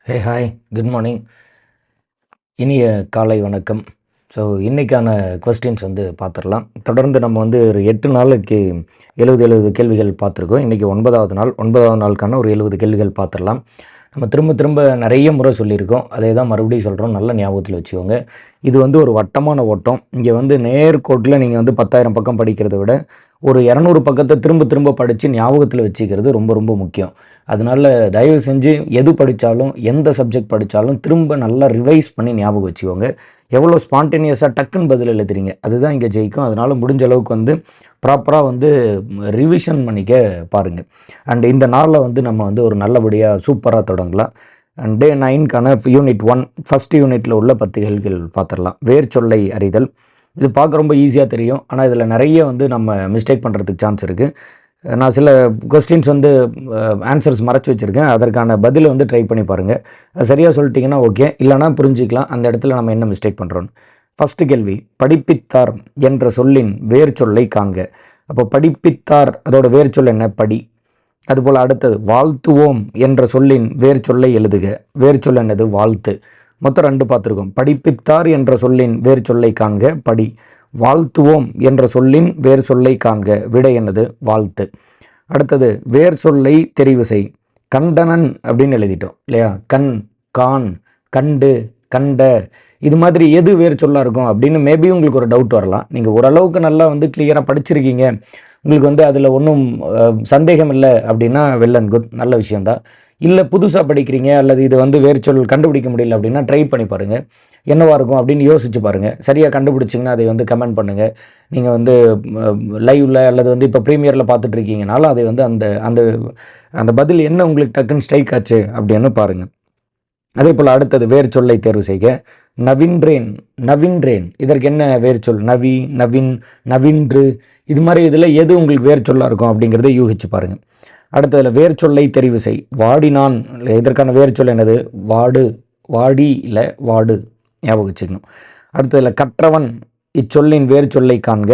Hey hi, good morning. இனிய காலை வணக்கம். ஸோ இன்றைக்கான கொஸ்டின்ஸ் பார்த்துடலாம். தொடர்ந்து நம்ம ஒரு 8 நாளைக்கு 70 கேள்விகள் பார்த்துருக்கோம். இன்றைக்கி 9வது நாள். 9வது நாளுக்கான ஒரு 70 கேள்விகள் பார்த்துடலாம். நம்ம திரும்ப திரும்ப நிறைய முறை சொல்லியிருக்கோம். அதே தான் மறுபடியும் சொல்கிறோம். நல்ல ஞாபகத்தில் வச்சுக்கோங்க. இது ஒரு வட்டமான ஓட்டம். இங்கே நேர்கோட்டில் நீங்கள் 10,000 பக்கம் படிக்கிறத விட ஒரு 200 பக்கத்தை திரும்ப திரும்ப படித்து ஞாபகத்தில் வச்சுக்கிறது ரொம்ப ரொம்ப முக்கியம். அதனால் தயவு செஞ்சு எது படித்தாலும், எந்த சப்ஜெக்ட் படித்தாலும் திரும்ப நல்லா ரிவைஸ் பண்ணி ஞாபகம் வச்சுக்கோங்க. எவ்வளோ ஸ்பான்டேனியஸாக டக்குன்னு பதில் எழுதுறீங்க, அதுதான் இங்கே ஜெயிக்கும். அதனால் முடிஞ்ச அளவுக்கு ப்ராப்பராக ரிவிஷன் பண்ணிக்க பாருங்கள். அண்ட் இந்த நாளில் நம்ம ஒரு நல்லபடியாக சூப்பராக தொடங்கலாம். அண்ட் டே 9க்கான யூனிட் 1 ஃபஸ்ட் யூனிட்டில் உள்ள 10 கேள்விகள் பார்த்துடலாம். வேர் சொல்லை அறிதல். இது பார்க்க ரொம்ப ஈஸியாக தெரியும். ஆனால் இதில் நிறைய நம்ம மிஸ்டேக் பண்ணுறதுக்கு சான்ஸ் இருக்குது. நான் சில கொஸ்டின்ஸ் ஆன்சர்ஸ் மறைச்சி வச்சுருக்கேன். அதற்கான பதிலை ட்ரை பண்ணி பாருங்கள். அது சரியாக சொல்லிட்டிங்கன்னா ஓகே, இல்லைனா புரிஞ்சிக்கலாம் அந்த இடத்துல நம்ம என்ன மிஸ்டேக் பண்ணுறோன்னு. ஃபஸ்ட்டு கேள்வி, படிப்பித்தார் என்ற சொல்லின் வேர் சொல்லை காண்க. அப்போ படிப்பித்தார் அதோட வேர் சொல் என்ன? படி. அதுபோல் அடுத்தது, வாழ்த்துவோம் என்ற சொல்லின் வேர் சொல்லை எழுதுக. வேர் சொல் என்னது? வாழ்த்து. மொத்தம் 2 பார்த்துருக்கோம். படிப்பித்தார் என்ற சொல்லின் வேர் சொல்லை காண்க, படி. வாழ்த்துவோம் என்ற சொல்லின் வேர் சொல்லை காண்க, விடை என்னது? வாழ்த்து. அடுத்தது, வேர் சொல்லை தெரிவு செய். கண்டனன் அப்படின்னு எழுதிட்டோம் இல்லையா? கண், கான், கண்டு, கண்ட, இது மாதிரி எது வேர் சொல்லாக இருக்கும் அப்படின்னு மேபி உங்களுக்கு ஒரு டவுட் வரலாம். நீங்கள் ஓரளவுக்கு நல்லா கிளியராக படிச்சிருக்கீங்க, உங்களுக்கு அதில் ஒன்றும் சந்தேகம் இல்லை அப்படின்னா வெல் அண்ட் குட், நல்ல விஷயந்தான். இல்லை புதுசாக படிக்கிறீங்க அல்லது இது வேர் சொல் கண்டுபிடிக்க முடியல அப்படின்னா ட்ரை பண்ணி பாருங்கள், என்னவாக இருக்கும் அப்படின்னு யோசிச்சு பாருங்கள். சரியாக கண்டுபிடிச்சிங்கன்னா அதை கமெண்ட் பண்ணுங்கள். நீங்கள் லைவில் அல்லது இப்போ ப்ரீமியரில் பார்த்துட்ருக்கீங்கனாலும் அதை அந்த அந்த அந்த பதில் என்ன உங்களுக்கு டக்குன்னு ஸ்ட்ரைக் ஆச்சு அப்படின்னு பாருங்கள். அதே போல் அடுத்தது, வேர் சொல்லை தேர்வு செய்க. நவின்றேன், நவின்றேன், இதற்கு என்ன வேர் சொல்? நவி, நவின், நவின்று, இது மாதிரி இதில் எது உங்களுக்கு வேர் சொல்லாக இருக்கும் அப்படிங்கிறத யூகிச்சு பாருங்கள். அடுத்ததில் வேர் சொல்லை தெரிவு செய். வாடினான், இதற்கான வேர் சொல் என்னது? வாடு. வாடி இல்லை வாடு, ஞாபகம் வச்சுக்கணும். அடுத்ததில் கற்றவன், இச்சொல்லின் வேர் சொல்லை காண்க.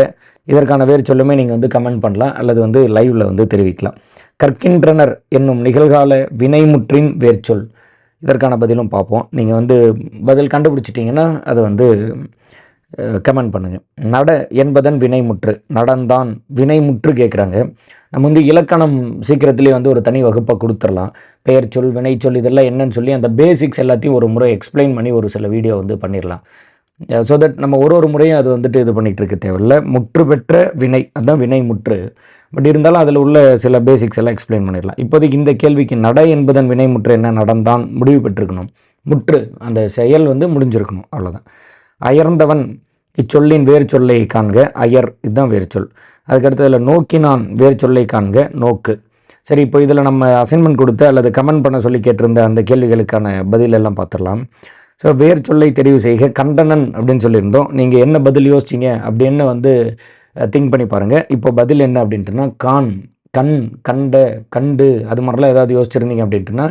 இதற்கான வேர் சொல்லுமே நீங்கள் கமெண்ட் பண்ணலாம் அல்லது லைவில் தெரிவிக்கலாம். கற்கின்றனர் என்னும் நிகழ்கால வினைமுற்றின் வேர் சொல். இதற்கான பதிலும் பார்ப்போம். நீங்கள் பதில் கண்டுபிடிச்சிட்டிங்கன்னா அதை கமெண்ட் பண்ணுங்கள். நட என்பதன் வினைமுற்று. நடந்தான், வினைமுற்று கேட்குறாங்க. நம்ம இலக்கணம் சீக்கிரத்துலேயே ஒரு தனி வகுப்பை கொடுத்துடலாம். பெயர் சொல், வினைச்சொல், இதெல்லாம் என்னன்னு சொல்லி அந்த பேசிக்ஸ் எல்லாத்தையும் ஒரு முறை எக்ஸ்பிளைன் பண்ணி ஒரு சில வீடியோ பண்ணிடலாம். ஸோ தட் நம்ம ஒரு முறையும் அது இது பண்ணிகிட்டு இருக்க தேவையில்லை. முற்று பெற்ற வினை, அதுதான் வினை முற்று. பட் இருந்தாலும் அதில் உள்ள சில பேசிக்ஸ் எல்லாம் எக்ஸ்பிளைன் பண்ணிடலாம். இப்போதைக்கு இந்த கேள்விக்கு நட என்பதன் வினை முற்று என்ன? நடந்தான், முடிவு பெற்றிருக்கணும். முற்று, அந்த செயல் முடிஞ்சிருக்கணும், அவ்வளோதான். அயர்ந்தவன், இச்சொல்லின் வேர் சொல்லை காண்க. அயர், இதுதான் வேர் சொல். அதுக்கடுத்ததில் நோக்கினான், வேர் சொல்லை காண்க. நோக்கு. சரி, இப்போ இதில் நம்ம அசைன்மெண்ட் கொடுத்து அல்லது கமெண்ட் பண்ண சொல்லி கேட்டிருந்த அந்த கேள்விகளுக்கான பதில் எல்லாம் பார்த்துடலாம். ஸோ வேர் சொல்லை தெரிவு செய்க. கண்டனன் அப்படின்னு சொல்லியிருந்தோம். நீங்கள் என்ன பதில் யோசிச்சிங்க அப்படின்னு திங்க் பண்ணி பாருங்கள். இப்போ பதில் என்ன அப்படின்ட்டுனா கான், கண், கண்ட, கண்டு, அது மாதிரிலாம் ஏதாவது யோசிச்சிருந்தீங்க அப்படின்ட்டுனா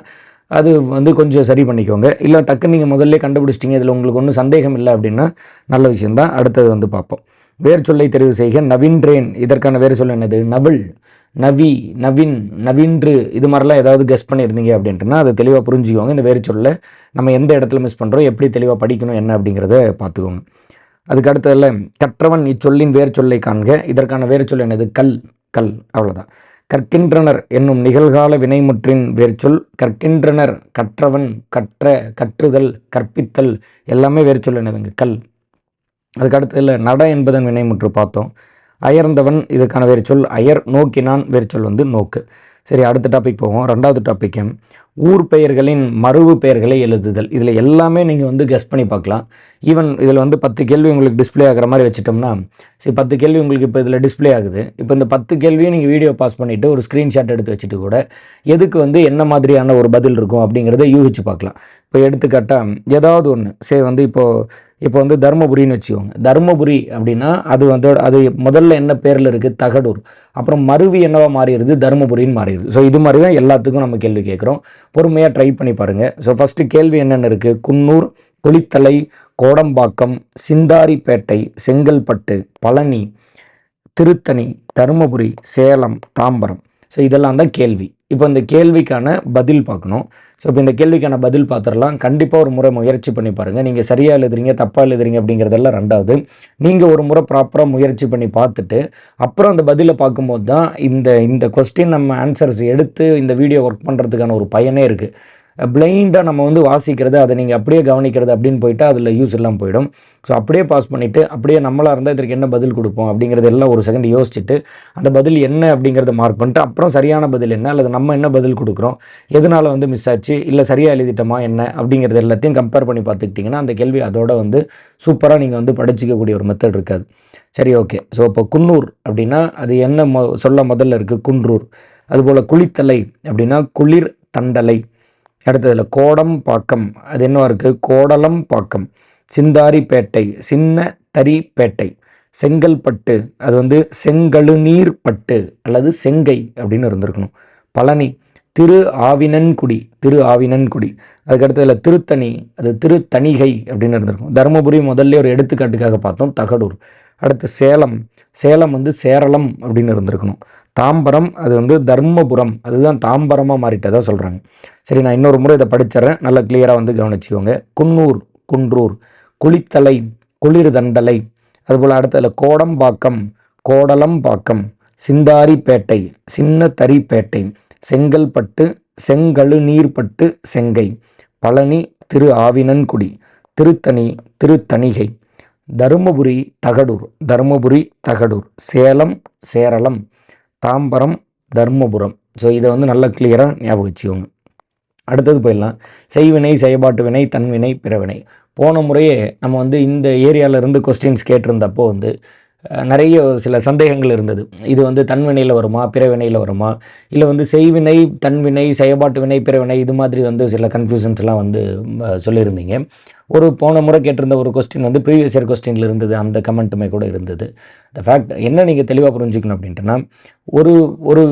அது கொஞ்சம் சரி பண்ணிக்கோங்க. இல்லை டக்குன்னு நீங்கள் முதல்ல கண்டுபிடிச்சிட்டிங்க, இதில் உங்களுக்கு ஒன்றும் சந்தேகம் இல்லை அப்படின்னா நல்ல விஷயந்தான். அடுத்தது பார்ப்போம். வேர் சொல்லை தெரிவு செய்க. நவின்றேன், இதற்கான வேர் சொல் என்னது? நவிழ். நவி, நவின், நவின்று, இது மாதிரிலாம் ஏதாவது கெஸ் பண்ணியிருந்தீங்க அப்படின்ட்டுனா அதை தெளிவாக புரிஞ்சுக்கோங்க. இந்த வேர் சொல்ல நம்ம எந்த இடத்துல மிஸ் பண்ணுறோம், எப்படி தெளிவாக படிக்கணும் என்ன அப்படிங்கிறத பார்த்துக்கோங்க. அதுக்கு அடுத்ததில் கற்றவன், இச்சொல்லின் வேர் சொல்லை காண்க. இதற்கான வேர் சொல் என்னது? கல். கல், அவ்வளோதான். கற்கின்றனர் என்னும் நிகழ்கால வினைமுற்றின் வேர் சொல். கற்கின்றனர், கற்றவன், கற்ற, கற்றுதல், கற்பித்தல், எல்லாமே வேர் சொல் என்னதுங்க? கல். அதுக்கு அடுத்ததில் நட என்பதன் வினைமுற்று பார்த்தோம். அயர்ந்தவன், இதுக்கான வேர் சொல் அயர். நோக்கினான், வேர் சொல் நோக்கு. சரி, அடுத்த டாபிக் போவோம். 2வது டாபிக், ஊர் பெயர்களின் மறுவு பெயர்களை எழுதுதல். இதில் எல்லாமே நீங்கள் கெஸ் பண்ணி பார்க்கலாம். ஈவன் இதில் 10 கேள்வி உங்களுக்கு டிஸ்பிளே ஆகிற மாதிரி வச்சுட்டோம்னா, சரி 10 கேள்வி உங்களுக்கு இப்போ இதில் டிஸ்பிளே ஆகுது. இப்போ இந்த 10 கேள்வியும் நீங்கள் வீடியோ பாஸ் பண்ணிவிட்டு ஒரு ஸ்க்ரீன்ஷாட் எடுத்து வச்சுட்டு கூட எதுக்கு என்ன மாதிரியான ஒரு பதில் இருக்கும் அப்படிங்கிறத யூகிச்சு பார்க்கலாம். இப்போ எடுத்துக்காட்டால் ஏதாவது ஒன்று சரி இப்போ தருமபுரின்னு வச்சுக்கோங்க. தருமபுரி அப்படின்னா அது முதல்ல என்ன பேரில் இருக்குது? தகடூர். அப்புறம் மருவி என்னவா மாறிடுது? தருமபுரின்னு மாறிடுது. ஸோ இது மாதிரி தான் எல்லாத்துக்கும் நம்ம கேள்வி கேட்குறோம். பொறுமையாக ட்ரை பண்ணி பாருங்கள். ஸோ ஃபஸ்ட்டு கேள்வி என்னென்ன இருக்குது? குன்னூர், குளித்தலை, கோடம்பாக்கம், சிந்தாரிப்பேட்டை, செங்கல்பட்டு, பழனி, திருத்தணி, தருமபுரி, சேலம், தாம்பரம். ஸோ இதெல்லாம் தான் கேள்வி. இப்போ இந்த கேள்விக்கான பதில் பார்க்கணும். ஸோ இப்போ இந்த கேள்விக்கான பதில் பார்த்துடலாம். கண்டிப்பாக ஒரு முறை முயற்சி பண்ணி பாருங்கள். நீங்கள் சரியாக எழுதுறீங்க தப்பாக எழுதுறீங்க அப்படிங்கிறதெல்லாம் ரெண்டாவது. நீங்கள் ஒரு முறை ப்ராப்பராக முயற்சி பண்ணி பார்த்துட்டு அப்புறம் அந்த பதிலை பார்க்கும்போது தான் இந்த கொஸ்டின் நம்ம ஆன்சர்ஸ் எடுத்து இந்த வீடியோ ஒர்க் பண்ணுறதுக்கான ஒரு பயனே இருக்குது. பிளைண்டாக நம்ம வந்து வாசிக்கிறது, அதை நீங்கள் அப்படியே கவனிக்கிறது அப்படின்னு போயிட்டு அதில் யூஸ் இல்லாமல் போயிடும். ஸோ அப்படியே பாஸ் பண்ணிவிட்டு அப்படியே நம்மளாக இருந்தால் இதற்கு என்ன பதில் கொடுப்போம் அப்படிங்கிறது எல்லாம் ஒரு செகண்ட் யோசிச்சுட்டு அந்த பதில் என்ன அப்படிங்கிறத மார்க் பண்ணிட்டு அப்புறம் சரியான பதில் என்ன அல்லது நம்ம என்ன பதில் கொடுக்குறோம், எதனால் வந்து மிஸ் ஆச்சு, இல்லை சரியாக எழுதிட்டோமா என்ன அப்படிங்கிறது எல்லாத்தையும் கம்பேர் பண்ணி பார்த்துக்கிட்டிங்கன்னா அந்த கேள்வி அதோட வந்து சூப்பராக நீங்கள் வந்து படிச்சிக்கக்கூடிய ஒரு மெத்தட் இருக்காது. சரி, ஓகே. ஸோ இப்போ குன்னூர் அப்படின்னா அது என்ன சொல்ல முதல்ல இருக்குது? குன்றூர். அதுபோல் குளித்தலை அப்படின்னா குளிர் தண்டலை. அடுத்ததில் கோடம் பாக்கம், அது என்னவா இருக்குது? கோடலம் பாக்கம். சிந்தாரிப்பேட்டை, சின்ன தரிப்பேட்டை. செங்கல்பட்டு, அது வந்து செங்கழுநீர் பட்டு அல்லது செங்கை அப்படின்னு இருந்திருக்கணும். பழனி, திரு ஆவினன்குடி, திரு ஆவினன்குடி. அதுக்கடுத்ததில் திருத்தணி, அது திருத்தணிகை அப்படின்னு இருந்திருக்கும். தருமபுரி முதல்ல ஒரு எடுத்துக்காட்டுக்காக பார்த்தோம், தகடூர். அடுத்து சேலம், சேலம் வந்து சேரளம் அப்படின்னு இருந்திருக்கணும். தாம்பரம், அது வந்து தர்மபுரம், அதுதான் தாம்பரமாக மாறிட்டதாக சொல்கிறாங்க. சரி, நான் இன்னொரு முறை இதை படிச்சிட்றேன், நல்லா கிளியராக வந்து கவனிச்சுக்கோங்க. குன்னூர், குன்றூர். குளித்தலை, குளிர் தண்டலை. அதுபோல் அடுத்ததில் கோடம்பாக்கம், கோடலம்பாக்கம். சிந்தாரிப்பேட்டை, சின்ன தரிப்பேட்டை. செங்கல்பட்டு, செங்கழுநீர்பட்டு, செங்கை. பழனி, திரு ஆவினன்குடி. திருத்தணி, திருத்தணிகை. தருமபுரி, தகடூர், தருமபுரி, தகடூர். சேலம், சேரளம். தாம்பரம், தர்மபுரம். ஸோ இதை வந்து நல்லா கிளியராக ஞாபகம் வச்சுக்கோங்க. அடுத்தது போயிடலாம். செய்வினை, செயல்பாட்டு வினை, தன்வினை, பிறவினை. போன முறையே நம்ம வந்து இந்த ஏரியாவிலேருந்து கொஸ்டின்ஸ் கேட்டிருந்தப்போ வந்து நிறைய சில சந்தேகங்கள் இருந்தது. இது வந்து தன்வினையில் வருமா, பிறவினையில் வருமா, இல்லை வந்து செய்வினை, தன்வினை, செயல்பாட்டு வினை, பிறவினை, இது மாதிரி வந்து சில கன்ஃபியூஷன்ஸ்லாம் வந்து சொல்லியிருந்தீங்க. ஒரு போன முறை கேட்டிருந்த ஒரு கொஸ்டின் வந்து ப்ரீவியஸ் இயர் கொஸ்டினில் இருந்தது, அந்த கமெண்ட்டுமே கூட இருந்தது. இந்த ஃபேக்ட் என்ன நீங்கள் தெளிவாக புரிஞ்சுக்கணும் அப்படின்ட்டுனா, ஒரு ஒரு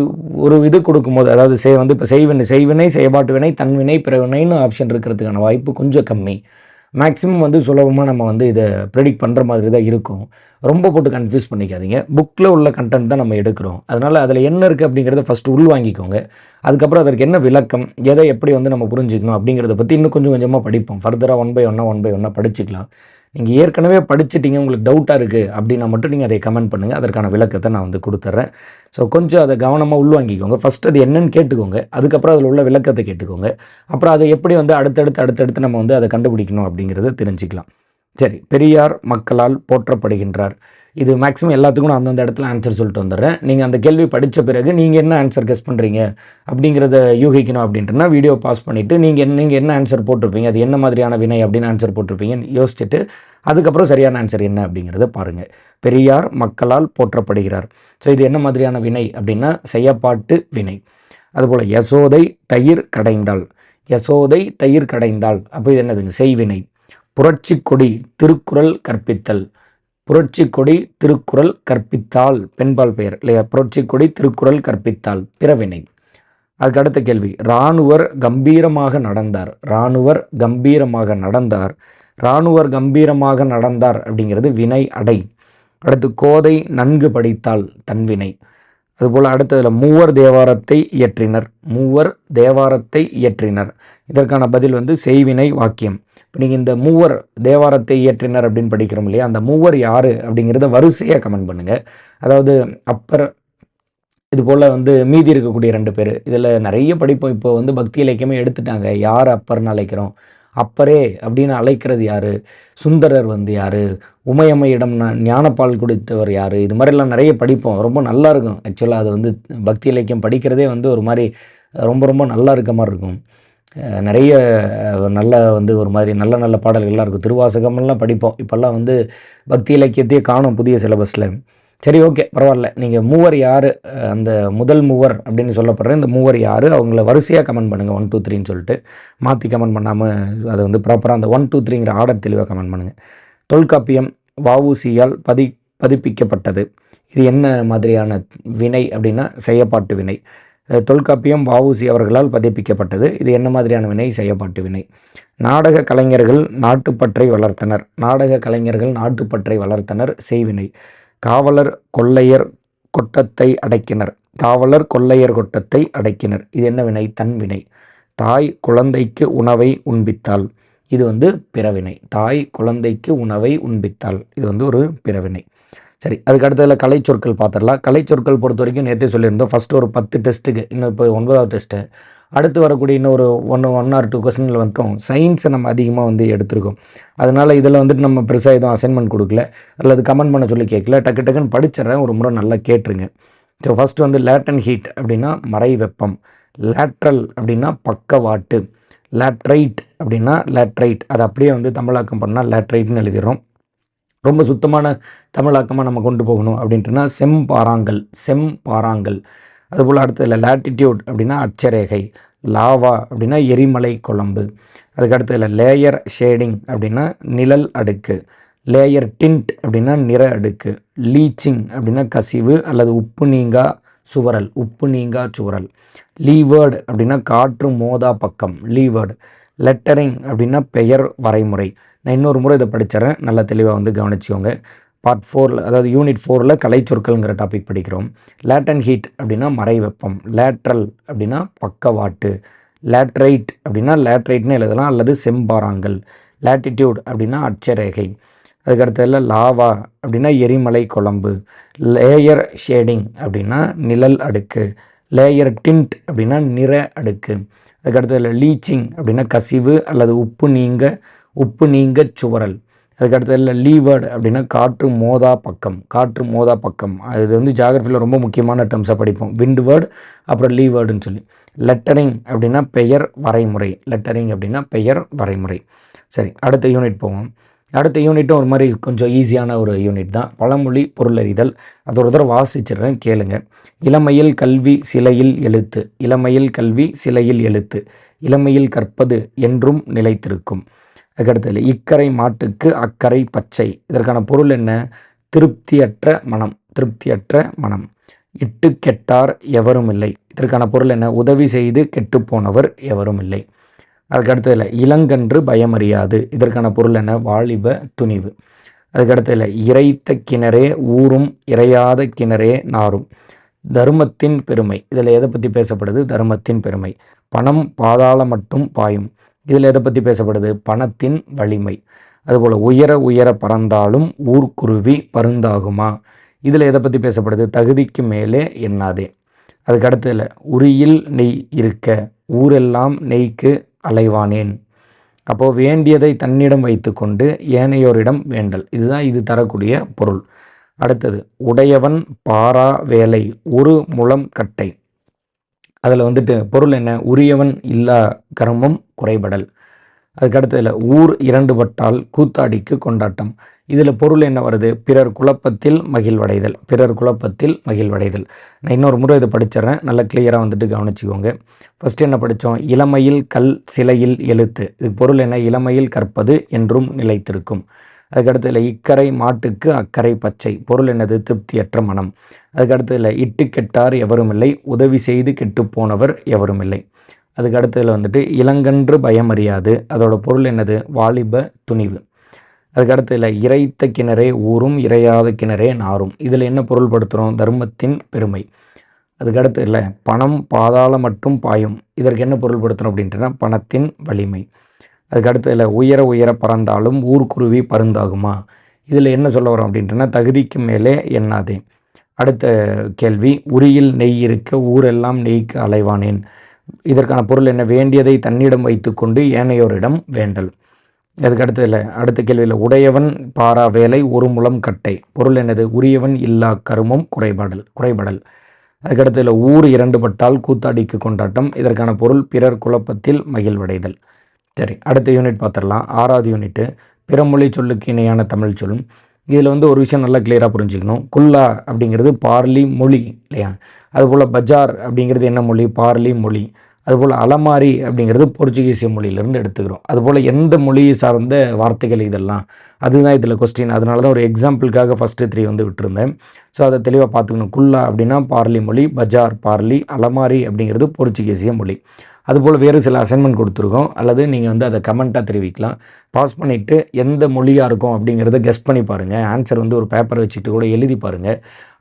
ஒரு இது கொடுக்கும்போது, அதாவது வந்து இப்போ செய்வினை, செயல்பாட்டு வினை, தன்வினை, பிறவினைன்னு ஆப்ஷன் இருக்கிறதுக்கான வாய்ப்பு கொஞ்சம் கம்மி. மேக்ஸிமம் வந்து சுலபமாக நம்ம வந்து இதை ப்ரெடிக்ட் பண்ணுற மாதிரி தான் இருக்கும். ரொம்ப போட்டு கன்ஃபியூஸ் பண்ணிக்காதீங்க. புக்கில் உள்ள கண்டென்ட் தான் நம்ம எடுக்கிறோம். அதனால் அதில் என்ன இருக்குது அப்படிங்கிறத ஃபஸ்ட்டு உள்வாங்கிக்கோங்க. அதுக்கப்புறம் அதற்கு என்ன விளக்கம், எதை எப்படி வந்து நம்ம புரிஞ்சுக்கணும் அப்படிங்கிறத பற்றி இன்னும் கொஞ்சம் கொஞ்சமாக படிப்போம். ஃபர்தராக ஒன் பை ஒன்னாக படிச்சுக்கலாம். நீங்கள் ஏற்கனவே படிச்சுட்டிங்க, உங்களுக்கு டவுட்டாக இருக்குது அப்படின்னா மட்டும் நீங்கள் அதை கமெண்ட் பண்ணுங்கள். அதற்கான விளக்கத்தை நான் வந்து கொடுத்துட்றேன். ஸோ கொஞ்சம் அதை கவனமாக உள்வாங்கிக்கோங்க. ஃபஸ்ட் அது என்னன்னு கேட்டுக்கோங்க. அதுக்கப்புறம் அதில் உள்ள விளக்கத்தை கேட்டுக்கோங்க. அப்புறம் அதை எப்படி வந்து அடுத்தடுத்து நம்ம வந்து அதை கண்டுபிடிக்கணும் அப்படிங்கிறத தெரிஞ்சுக்கலாம். சரி, பெரியார் மக்களால் போற்றப்படுகின்றார். இது மேக்ஸிமம் எல்லாத்துக்கும் நான் அந்தந்த இடத்துல ஆன்சர் சொல்லிட்டு வந்துடுறேன். நீங்கள் அந்த கேள்வி படித்த பிறகு நீங்கள் என்ன ஆன்சர் கெஸ் பண்ணுறீங்க அப்படிங்கிறத யூகிக்கணும் அப்படின்ட்டுனா வீடியோ பாஸ் பண்ணிவிட்டு நீங்கள் என்ன ஆன்சர் போட்டிருப்பீங்க, அது என்ன மாதிரியான வினை அப்படின்னு ஆன்சர் போட்டிருப்பீங்கன்னு யோசிச்சுட்டு அதுக்கப்புறம் சரியான ஆன்சர் என்ன அப்படிங்கிறத பாருங்கள். பெரியார் மக்களால் போற்றப்படுகிறார். ஸோ இது என்ன மாதிரியான வினை அப்படின்னா செயப்பாட்டு வினை. அதுபோல் யசோதை தயிர் கடைந்தாள், யசோதை தயிர் கடைந்தாள், அப்போ இது என்னதுங்க? செய்வினை. புரட்சி கொடி திருக்குறள் கற்பித்தல், புரட்சி கொடி திருக்குறள் கற்பித்தாள், பெண்பால் பெயர் இல்லையா? புரட்சி கொடி திருக்குறள் கற்பித்தாள், பிறவினை. அதுக்கு அடுத்த கேள்வி, இராணுவர் கம்பீரமாக நடந்தார், இராணுவர் கம்பீரமாக நடந்தார், இராணுவர் கம்பீரமாக நடந்தார் அப்படிங்கிறது வினை அடை. அடுத்து கோதை நன்கு படித்தாள், தன்வினை. அதுபோல் அடுத்ததில் மூவர் தேவாரத்தை இயற்றினர், மூவர் தேவாரத்தை இயற்றினர். இதற்கான பதில் வந்து செய்வினை வாக்கியம். இப்போ நீங்கள் இந்த மூவர் தேவாரத்தை இயற்றினர் அப்படின்னு படிக்கிறோம் இல்லையா, அந்த மூவர் யார் அப்படிங்கிறத வரிசையாக கமெண்ட் பண்ணுங்கள். அதாவது அப்பர், இது போல் வந்து மீதி இருக்கக்கூடிய 2 பேர். இதில் நிறைய படிப்போம். இப்போ வந்து பக்தி இலக்கியமே எடுத்துட்டாங்க. யார் அப்பர்னு அழைக்கிறோம், அப்பரே அப்படின்னு அழைக்கிறது யார், சுந்தரர் வந்து யார், உமையம்மையிடம் ஞானப்பால் கொடுத்தவர் யார், இது மாதிரிலாம் நிறைய படிப்போம். ரொம்ப நல்லா இருக்கும். ஆக்சுவலாக அது வந்து பக்தி இலக்கியம் படிக்கிறதே வந்து ஒரு மாதிரி ரொம்ப ரொம்ப நல்லா இருக்க மாதிரி இருக்கும். நிறைய நல்ல வந்து ஒரு மாதிரி நல்ல நல்ல பாடல்கள்லாம் இருக்கும். திருவாசகமெல்லாம் படிப்போம். இப்போல்லாம் வந்து பக்தி இலக்கியத்தையே காணும் புதிய சிலபஸில். சரி, ஓகே, பரவாயில்ல. நீங்கள் மூவர் யார், அந்த முதல் மூவர் அப்படின்னு சொல்லப்படுற இந்த மூவர் யார், அவங்கள வரிசையாக கமெண்ட் பண்ணுங்கள். 1 2 3ன்னு சொல்லிட்டு மாற்றி கமெண்ட் பண்ணாமல் அதை வந்து ப்ராப்பராக அந்த 1 2 3ங்கிற ஆர்டர் தெளிவாக கமெண்ட் பண்ணுங்கள். தொல்காப்பியம் வஉசியால் பதிப்பிக்கப்பட்டது. இது என்ன மாதிரியான வினை அப்படின்னா செயப்பாட்டு வினை. தொல்காப்பியம் வஉசி அவர்களால் பதிப்பிக்கப்பட்டது. இது என்ன மாதிரியான வினை? செயப்பாட்டு வினை. நாடக கலைஞர்கள் நாட்டுப்பற்றை வளர்த்தனர், நாடக கலைஞர்கள் நாட்டுப்பற்றை வளர்த்தனர், செய்வினை. காவலர் கொள்ளையர் கொட்டத்தை அடக்கினர், காவலர் கொள்ளையர் கொட்டத்தை அடக்கினர். இது என்ன வினை? தன்வினை. தாய் குழந்தைக்கு உணவை உண்பித்தாள். இது வந்து பிறவினை. தாய் குழந்தைக்கு உணவை உண்பித்தாள். இது வந்து ஒரு பிறவினை. சரி, அதுக்கு அடுத்ததில் கலை சொற்கள் பார்த்துடலாம். கலை சொற்கள் பொறுத்த வரைக்கும் நேற்றே சொல்லியிருந்தோம். ஃபஸ்ட்டு ஒரு 10 டெஸ்ட்டுக்கு, இன்னும் இப்போ 9வது டெஸ்ட்டு, அடுத்து வரக்கூடிய இன்னும் ஒரு 1 or 2 கொஸ்டினில் வந்துட்டோம். சயின்ஸை நம்ம அதிகமாக வந்து எடுத்திருக்கோம். அதனால் இதில் வந்துட்டு நம்ம பெருசாக எதுவும் அசைன்மெண்ட் கொடுக்கல, அல்லது கமெண்ட் பண்ண சொல்லி கேட்கல. டக்குன்னு படிச்சிடறேன், ஒரு முறை நல்லா கேட்டுருங்க. ஸோ ஃபஸ்ட்டு வந்து லேட்டன் ஹீட் அப்படின்னா மறை வெப்பம், லேட்ரல் அப்படின்னா பக்கவாட்டு, லேட்ரைட் அப்படின்னா லேட்ரைட், அது அப்படியே வந்து தமிழாக்கம் பண்ணால் லேட்ரைட்னு எழுதிடுறோம். ரொம்ப சுத்தமான தமிழாக்கமாக நம்ம கொண்டு போகணும் அப்படின்ட்டுனா செம்பாறாங்கல், செம்பாறாங்கல். அதுபோல் அடுத்ததில் லேட்டிடியூட் அப்படின்னா அட்சரேகை, லாவா அப்படின்னா எரிமலை குழம்பு. அதுக்கு அடுத்ததில் லேயர் ஷேடிங் அப்படின்னா நிழல் அடுக்கு, லேயர் டிண்ட் அப்படின்னா நிற அடுக்கு, லீச்சிங் அப்படின்னா கசிவு அல்லது உப்பு நீங்கா சுவரல், உப்பு நீங்கா சுவரல், லீவேர்டு அப்படின்னா காற்று மோதா பக்கம், லீவேர்டு, லெட்டரிங் அப்படின்னா பெயர் வரைமுறை. நான் இன்னொரு முறை இதை படிச்சிடறேன், நல்லா தெளிவாக வந்து கவனிச்சுக்கோங்க. பார்ட் 4, அதாவது யூனிட் 4ல் கலை சொற்கள்ங்கிற டாபிக் படிக்கிறோம். லேட்டன் ஹீட் அப்படின்னா மறை வெப்பம், லேட்ரல் அப்படின்னா பக்கவாட்டு, லேட்ரைட் அப்படின்னா லேட்ரைட்னு எழுதலாம் அல்லது செம்பாறாங்கல், லேட்டிடியூட் அப்படின்னா அட்சரேகை. அதுக்கடுத்ததில் லாவா அப்படின்னா எரிமலை குழம்பு, லேயர் ஷேடிங் அப்படின்னா நிழல் அடுக்கு, லேயர் டிண்ட் அப்படின்னா நிற அடுக்கு. அதுக்கடுத்ததில் லீச்சிங் அப்படின்னா கசிவு அல்லது உப்பு நீங்க சுவரல். அதுக்கடுத்ததில் லீவேர்டு அப்படின்னா காற்று மோதா பக்கம், காற்று மோதா பக்கம். அது வந்து ஜியாகிரஃபியில் ரொம்ப முக்கியமான டேர்ம்ஸாக படிப்போம், விண்ட் வேர்டு அப்புறம் லீவேர்டுன்னு சொல்லி. லெட்டரிங் அப்படின்னா பெயர் வரைமுறை, லெட்டரிங் அப்படின்னா பெயர் வரைமுறை. சரி, அடுத்த யூனிட் போவோம். அடுத்த யூனிட்டும் ஒரு மாதிரி கொஞ்சம் ஈஸியான ஒரு யூனிட் தான், பழமொழி பொருளறிதல். அது ஒரு தடவை வாசிச்சிடுறேன், கேளுங்க. இளமையில் கல்வி சிலையில் எழுத்து, இளமையில் கல்வி சிலையில் எழுத்து, இளமையில் கற்பது என்றும் நிலைத்திருக்கும். அதுக்கடுத்தது இக்கரை மாட்டுக்கு அக்கறை பச்சை. இதற்கான பொருள் என்ன? திருப்தியற்ற மனம், திருப்தியற்ற மனம். இட்டு கெட்டார் எவரும் இல்லை. இதற்கான பொருள் என்ன? உதவி செய்து கெட்டுப்போனவர் எவரும் இல்லை. அதுக்கடுத்ததில் இளங்கன்று பயமறியாது. இதற்கான பொருள் என்ன? வாலிப துணிவு. அதுக்கடுத்ததில் இறைத்த கிணறே ஊரும் இறையாத கிணறே நாரும். தர்மத்தின் பெருமை. இதில் எதை பற்றி பேசப்படுது? தர்மத்தின் பெருமை. பணம் பாதாளம் மட்டும் பாயும். இதில் எதை பற்றி பேசப்படுது? பணத்தின் வலிமை. அதுபோல் உயர உயர பறந்தாலும் ஊர்க்குருவி பருந்தாகுமா. இதில் எதை பற்றி பேசப்படுது? தகுதிக்கு மேலே எண்ணாதே. அதுக்கு அடுத்ததில் உரியில் நெய் இருக்க ஊரெல்லாம் நெய்க்கு அலைவானேன். அப்போது வேண்டியதை தன்னிடம் வைத்து கொண்டு ஏனையோரிடம் வேண்டல். இதுதான் இது தரக்கூடிய பொருள். அடுத்தது உடையவன் பாரா வேலை ஒரு முழம் கட்டை. அதில் வந்துட்டு பொருள் என்ன? உரியவன் இல்லா கருமம் குறைபடல். அதுக்கடுத்ததில் ஊர் 2 பட்டால் கூத்தாடிக்கு கொண்டாட்டம். இதில் பொருள் என்ன வருது? பிறர் குழப்பத்தில் மகிழ்வடைதல், பிறர் குழப்பத்தில் மகிழ்வடைதல். நான் இன்னொரு முறை இதை படிச்சிடறேன், நல்லா கிளியராக வந்துட்டு கவனிச்சுக்கோங்க. ஃபஸ்ட்டு என்ன படித்தோம்? இளமையில் கல் சிலையில் எழுத்து. இதுக்கு பொருள் என்ன? இளமையில் கற்பது என்றும் நிலைத்திருக்கும். அதுக்கடுத்ததில் இக்கரை மாட்டுக்கு அக்கறை பச்சை. பொருள் என்னது? திருப்தியற்ற மனம். அதுக்கடுத்ததில் இட்டு கெட்டார் எவரும் இல்லை, உதவி செய்து கெட்டுப்போனவர் எவரும் இல்லை. அதுக்கு அடுத்ததில் வந்துட்டு இளங்கன்று பயமறியாது. அதோட பொருள் என்னது? வாலிப துணிவு. அதுக்கடுத்ததில் இறைத்த கிணறே ஊரும் இறையாத கிணறே நாரும். இதில் என்ன பொருள்படுத்துகிறோம்? தர்மத்தின் பெருமை. அதுக்கடுத்ததில் பணம் பாதாளம் மட்டும் பாயும். இதற்கு என்ன பொருள்படுத்துகிறோம் அப்படின்ட்டுனா பணத்தின் வலிமை. அதுக்கடுத்ததில் உயர உயர பறந்தாலும் ஊர்க்குருவி பருந்தாகுமா. இதில் என்ன சொல்ல வரோம் அப்படின்ட்டுனா தகுதிக்கு மேலே எண்ணாதே. அடுத்த கேள்வி, உரியில் நெய் இருக்க ஊரெல்லாம் நெய்க்கு அலைவானேன். இதற்கான பொருள் என்ன? வேண்டியதை தன்னிடம் வைத்து கொண்டு ஏனையோரிடம் வேண்டல். அதுக்கடுத்ததில் அடுத்த கேள்வியில் உடையவன் பாரா வேலை ஒரு முழம் கட்டை. பொருள் என்னது? உரியவன் இல்லா கருமம் குறைபடல். அதுக்கடுத்ததில் ஊர் 2 பட்டால் கூத்தாடிக்கு கொண்டாட்டம். இதற்கான பொருள் பிறர் குழப்பத்தில் மகிழ்வடைதல். சரி, அடுத்த யூனிட் பார்த்துடலாம். 6வது யூனிட்டு பிறமொழி சொல்லுக்கு இணையான தமிழ் சொல். இதில் வந்து ஒரு விஷயம் நல்லா கிளியராக புரிஞ்சுக்கணும். குல்லா அப்படிங்கிறது பார்லி மொழி இல்லையா? அதுபோல் பஜார் அப்படிங்கிறது என்ன மொழி? பார்லி மொழி. அதுபோல் அலமாரி அப்படிங்கிறது போர்ச்சுகீசிய மொழியிலேருந்து எடுத்துக்கிறோம். அதுபோல் எந்த மொழியை சார்ந்த வார்த்தைகள் இதெல்லாம், அதுதான் இதில் கொஸ்டின். அதனால தான் ஒரு எக்ஸாம்பிளுக்காக ஃபஸ்ட்டு 3 வந்து விட்டுருந்தேன். ஸோ அதை தெளிவாக பார்த்துக்கணும். குல்லா அப்படின்னா பார்லி மொழி, பஜார் பார்லி, அலமாரி அப்படிங்கிறது போர்ச்சுகீசிய மொழி. அதுபோல் வேறு சில அசைன்மெண்ட் கொடுத்துருக்கோம், அல்லது நீங்கள் வந்து அதை கமெண்ட்டாக தெரிவிக்கலாம். பாஸ் பண்ணிவிட்டு எந்த மொழியாக இருக்கும் அப்படிங்கிறத கெஸ் பண்ணி பாருங்கள். ஆன்சர் வந்து ஒரு பேப்பரை வச்சுட்டு கூட எழுதி பாருங்கள்.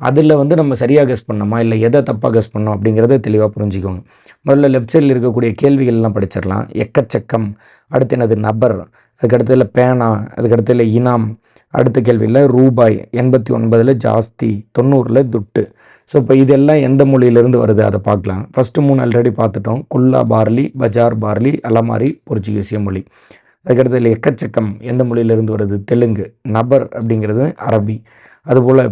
அதில் வந்து நம்ம சரியாக கெஸ் பண்ணோமா இல்லை எதை தப்பாக கெஸ் பண்ணோம் அப்படிங்கிறத தெளிவாக புரிஞ்சுக்கோங்க. முதல்ல லெஃப்ட் சைடில் இருக்கக்கூடிய கேள்விகள்லாம் படிச்சிடலாம். எக்கச்சக்கம், அடுத்து என்னது நபர், அதுக்கடுத்ததில் பேனா, அதுக்கடுத்ததில் இனாம், அடுத்த கேள்வியில் ரூபாய், 89 ஜாஸ்தி, 90 துட்டு. ஸோ இப்போ இதெல்லாம் எந்த மொழியிலேருந்து வருது அதை பார்க்கலாம். ஃபஸ்ட்டு 3 ஆல்ரெடி பார்த்துட்டோம். குல்லா பார்லி, பஜார் பார்லி, அலமாரி போர்ச்சுகீசிய மொழி. அதுக்கடுத்ததில் எக்கச்சக்கம் எந்த மொழியிலேருந்து வருது? தெலுங்கு. நபர் அப்படிங்கிறது அரபி. அதுபோல்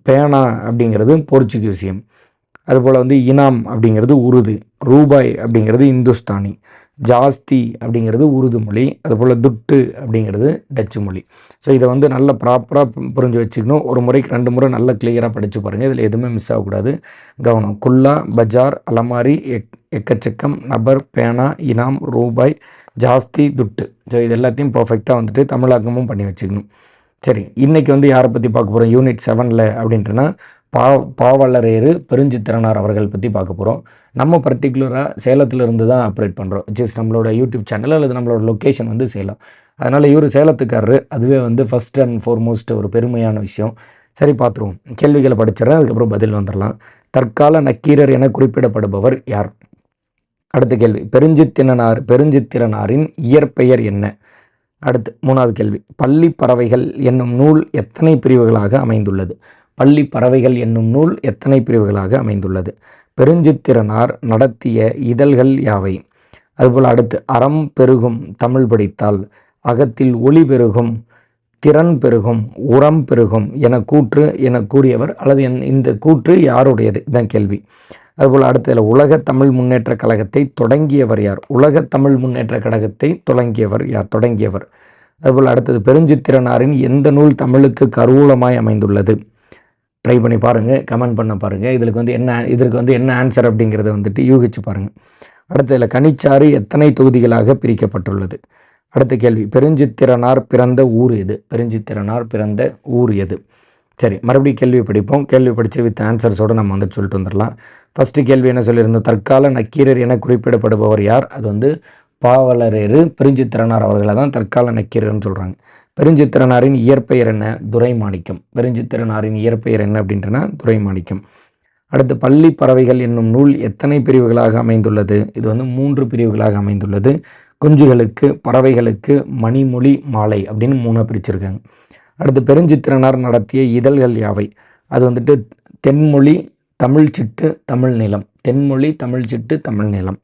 பேனா அப்படிங்கிறது போர்ச்சுகீசியம். அதுபோல் வந்து இனாம் அப்படிங்கிறது உருது. ரூபாய் அப்படிங்கிறது இந்துஸ்தானி. ஜாஸ்தி அப்படிங்கிறது உருது மொழி. அதுபோல் துட்டு அப்படிங்கிறது டச்சு மொழி. ஸோ இதை வந்து நல்ல ப்ராப்பராக புரிஞ்சு வச்சுக்கணும். ஒரு முறைக்கு 2 முறை நல்ல கிளியராக படித்து பாருங்கள். இதில் எதுவுமே மிஸ் ஆகக்கூடாது. கவனம். குல்லா, பஜார், அலமாரி, எக்கச்சக்கம், நபர், பேனா, இனாம், ரூபாய், ஜாஸ்தி, துட்டு. ஸோ இது எல்லாத்தையும் பர்ஃபெக்டாக வந்துட்டு தமிழாக்கமும் பண்ணி வச்சுக்கணும். சரி, இன்றைக்கி வந்து யாரை பற்றி பார்க்க போகிறோம் யூனிட் 7ல் அப்படின்ட்டுனா பாவலரேறு பெருஞ்சித்திரனார் அவர்கள் பற்றி பார்க்க போகிறோம். நம்ம பர்டிகுலராக சேலத்திலிருந்து தான் ஆப்ரேட் பண்ணுறோம். ஜஸ்ட் நம்மளோட யூடியூப் சேனல் அல்லது நம்மளோட லொக்கேஷன் வந்து சேலம். அதனால் இவர் சேலத்துக்காரரு. அதுவே வந்து ஃபஸ்ட் அண்ட் ஃபார்மோஸ்ட் ஒரு பெருமையான விஷயம். சரி, பார்த்துருவோம். கேள்விகளை படிச்சிடறேன், அதுக்கப்புறம் பதில் வந்துடலாம். தற்கால நக்கீரர் என குறிப்பிடப்படுபவர் யார்? அடுத்த கேள்வி, பெருஞ்சித்திரனாரின் இயற்பெயர் என்ன? அடுத்து 3வது கேள்வி, பள்ளி பறவைகள் என்னும் நூல் எத்தனை பிரிவுகளாக அமைந்துள்ளது? பள்ளி பறவைகள் என்னும் நூல் எத்தனை பிரிவுகளாக அமைந்துள்ளது? பெருஞ்சித்திரனார் நடத்திய இதழ்கள் யாவை? அதுபோல் அடுத்து, அறம் பெருகும் தமிழ் படித்தால், அகத்தில் ஒளி பெருகும், திறன் பெருகும், உரம் பெருகும் என கூறியவர் அல்லது இந்த கூற்று யாருடையது? இதுதான் கேள்வி. அதுபோல் அடுத்ததில், உலக தமிழ் முன்னேற்ற கழகத்தை தொடங்கியவர் யார்? உலக தமிழ் முன்னேற்ற கழகத்தை தொடங்கியவர். அதுபோல் அடுத்தது, பெருஞ்சித்திரனாரின் எந்த நூல் தமிழுக்கு கருவூலமாய் அமைந்துள்ளது? ட்ரை பண்ணி பாருங்கள், கமெண்ட் பண்ண பாருங்கள். இதற்கு வந்து என்ன ஆன்சர் அப்படிங்கிறத வந்துட்டு யூகிச்சு பாருங்கள். அடுத்ததில், கனிச்சாறு எத்தனை தொகுதிகளாக பிரிக்கப்பட்டுள்ளது? அடுத்த கேள்வி, பெருஞ்சித்திரனார் பிறந்த ஊர் எது? சரி, மறுபடியும் கேள்வி படிப்போம். கேள்வி படித்து வித் ஆன்சர்ஸோடு நம்ம வந்துட்டு சொல்லிட்டு வந்துடலாம். ஃபஸ்ட்டு கேள்வி என்ன சொல்லியிருந்தோம்? தற்கால நக்கீரர் என குறிப்பிடப்படுபவர் யார்? அது வந்து பாவலரேறு பெருஞ்சித்திரனார் அவர்களை தான் தற்கால நக்கீரர்னு சொல்கிறாங்க. பெருஞ்சித்திரனாரின் இயற்பெயர் என்ன? துரைமாணிக்கம். பெருஞ்சித்திரனாரின் இயற்பெயர் என்ன அப்படின்றனா துரைமாணிக்கம். அடுத்து, பள்ளி பறவைகள் என்னும் நூல் எத்தனை பிரிவுகளாக அமைந்துள்ளது? இது வந்து 3 பிரிவுகளாக அமைந்துள்ளது. குஞ்சுகளுக்கு, பறவைகளுக்கு, மணிமொழி, மாலை அப்படின்னு 3 பிரிச்சிருக்காங்க. அடுத்து, பெருஞ்சித்திரனார் நடத்திய இதழ்கள் யாவை? அது வந்துட்டு தென்மொழி, தமிழ் சிட்டு, தமிழ் நிலம். தென்மொழி, தமிழ் சிட்டு, தமிழ் நிலம்.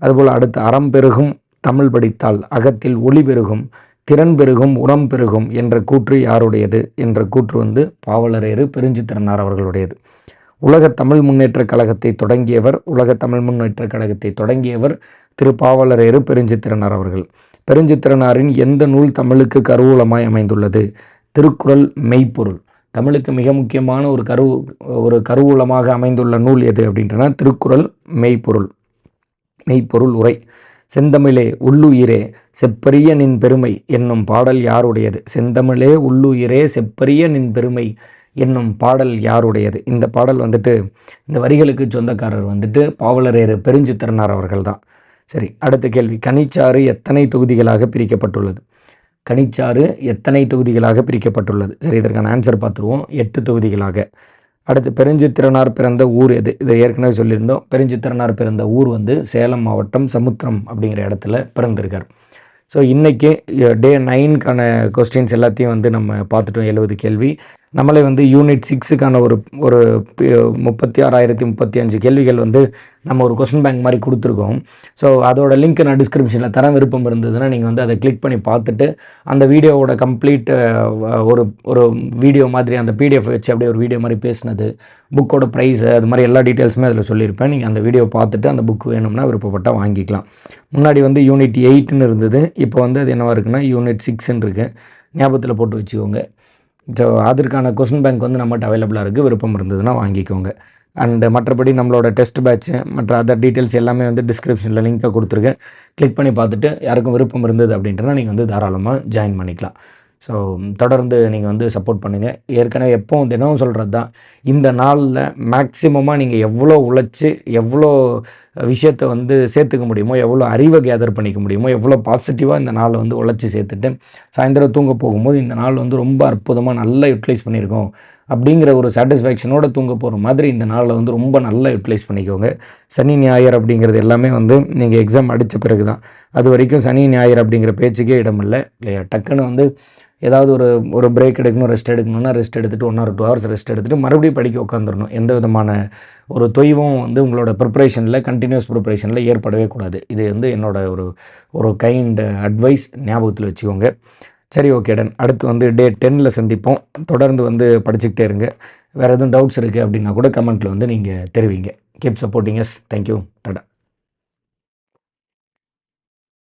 அதுபோல் அடுத்து, அறம் பெருகும் தமிழ் படித்தால், அகத்தில் ஒளி பெருகும், திறன் பெருகும், உரம் பெருகும் என்ற கூற்று யாருடையது? என்ற கூற்று வந்து பாவலரேறு பெருஞ்சித்திரனார் அவர்களுடையது. உலக தமிழ் முன்னேற்ற கழகத்தை தொடங்கியவர் திரு பாவலரேறு பெருஞ்சித்திரனார் அவர்கள். பெருஞ்சித்திரனாரின் எந்த நூல் தமிழுக்கு கருவூலமாய் அமைந்துள்ளது? திருக்குறள் மெய்ப்பொருள். தமிழுக்கு மிக முக்கியமான ஒரு கருவூலமாக அமைந்துள்ள நூல் எது அப்படின்றனா திருக்குறள் மெய்ப்பொருள் உரை. செந்தமிழே உள்ளுயிரே செப்பரிய நின் பெருமை என்னும் பாடல் யாருடையது? செந்தமிழே உள்ளுயிரே செப்பரிய நின் பெருமை என்னும் பாடல் யாருடையது? இந்த பாடல் வந்துட்டு, இந்த வரிகளுக்கு சொந்தக்காரர் வந்துட்டு பாவலரேறு பெருஞ்சித்திரனார் அவர்கள் தான். சரி, அடுத்த கேள்வி, கனிச்சாறு எத்தனை தொகுதிகளாக பிரிக்கப்பட்டுள்ளது? சரி, இதற்கான ஆன்சர் பார்த்துருவோம். 8 தொகுதிகளாக. அடுத்து, பெருஞ்சித்திரனார் பிறந்த ஊர் எது? இதை ஏற்கனவே சொல்லியிருந்தோம். பெருஞ்சித்திரனார் பிறந்த ஊர் வந்து சேலம் மாவட்டம் சமுத்திரம் அப்படிங்கிற இடத்துல பிறந்திருக்கார். ஸோ இன்றைக்கி டே 9க்கான கொஸ்டின்ஸ் எல்லாத்தையும் வந்து நம்ம பார்த்துட்டோம். 70 கேள்வி. நம்மளே வந்து யூனிட் 6க்கான ஒரு 36,035 கேள்விகள் வந்து நம்ம ஒரு கொஸ்டின் பேங்க் மாதிரி கொடுத்துருக்கோம். ஸோ அதோட லிங்க் நான் டிஸ்கிரிப்ஷனில் தர விருப்பம் இருந்ததுன்னா நீங்கள் வந்து அதை கிளிக் பண்ணி பார்த்துட்டு அந்த வீடியோவோட கம்ப்ளீட் ஒரு வீடியோ மாதிரி அந்த பிடிஎஃப் வச்சு அப்படியே ஒரு வீடியோ மாதிரி பேசினது, புக்கோட ப்ரைஸு, அது மாதிரி எல்லா டீட்டெயில்ஸுமே அதில் சொல்லியிருப்பேன். நீங்கள் அந்த வீடியோ பார்த்துட்டு அந்த புக் வேணும்னா விருப்பப்பட்டால் வாங்கிக்கலாம். முன்னாடி வந்து யூனிட் 8ன்னு இருந்தது, இப்போ வந்து அது என்னவா இருக்குன்னா யூனிட் 6ன்னு இருக்குது. ஞாபகத்தில் போட்டு வச்சுக்கோங்க. ஸோ அதற்கான கொஸ்டின் பேங்க் வந்து நம்மகிட்ட அவைலபிளாக இருக்குது. விருப்பம் இருந்ததுன்னா வாங்கிக்கோங்க. அண்டு மற்றபடி நம்மளோட டெஸ்ட் பேட்ச்சு மற்ற அதர் டீட்டெயில்ஸ் எல்லாமே வந்து டிஸ்கிரிப்ஷனில் லிங்க்கை கொடுத்துருக்கேன். கிளிக் பண்ணி பார்த்துட்டு யாருக்கும் விருப்பம் இருந்தது அப்படின்றனா நீங்கள் வந்து தாராளமாக ஜாயின் பண்ணிக்கலாம். ஸோ தொடர்ந்து நீங்கள் வந்து சப்போர்ட் பண்ணுங்கள். ஏற்கனவே எப்போவும் தினமும் சொல்கிறது தான், இந்த நாளில் மேக்ஸிமமாக நீங்கள் எவ்வளோ உழைச்சி எவ்வளோ விஷயத்த வந்து சேர்த்துக்க முடியுமோ, எவ்வளோ அறிவை கேதர் பண்ணிக்க முடியுமோ, எவ்வளோ பாசிட்டிவாக இந்த நாளை வந்து உழைச்சி சேர்த்துட்டு சாயந்தரம் தூங்க போகும்போது இந்த நாள் வந்து ரொம்ப அற்புதமாக நல்லா யூட்டிலைஸ் பண்ணியிருக்கோம் அப்படிங்கிற ஒரு சாட்டிஸ்ஃபேக்ஷனோட தூங்க போகிற மாதிரி இந்த நாளில் வந்து ரொம்ப நல்லா யூட்டிலைஸ் பண்ணிக்கோங்க. சனி ஞாயிறு அப்படிங்கிறது எல்லாமே வந்து நீங்கள் எக்ஸாம் அடித்த பிறகு தான். அது வரைக்கும் சனி ஞாயிறு அப்படிங்கிற பேச்சுக்கே இடமில்லை இல்லையா? டக்குன்னு வந்து ஏதாவது ஒரு பிரேக் எடுக்கணும், ரெஸ்ட் எடுக்கணும்னா ரெஸ்ட் எடுத்துகிட்டு 1 or 2 hours ரெஸ்ட் எடுத்துகிட்டு மறுபடியும் படிக்க உட்காந்துடணும். எந்த விதமான ஒரு தொய்வும் வந்து உங்களோட ப்ரிப்பரேஷனில் கண்டினியூஸ் ப்ரிப்பரேஷனில் ஏற்படவே கூடாது. இது வந்து என்னோட ஒரு கைண்ட் அட்வைஸ், ஞாபகத்தில் வச்சுக்கோங்க. சரி, ஓகே டன். அடுத்து வந்து டே 10ல் சந்திப்போம். தொடர்ந்து வந்து படிச்சுக்கிட்டே இருங்க. வேறு எதுவும் டவுட்ஸ் இருக்குது அப்படின்னா கூட கமெண்ட்டில் வந்து நீங்கள் தெரிவிங்க. Keep supporting us. Thank you. Tata.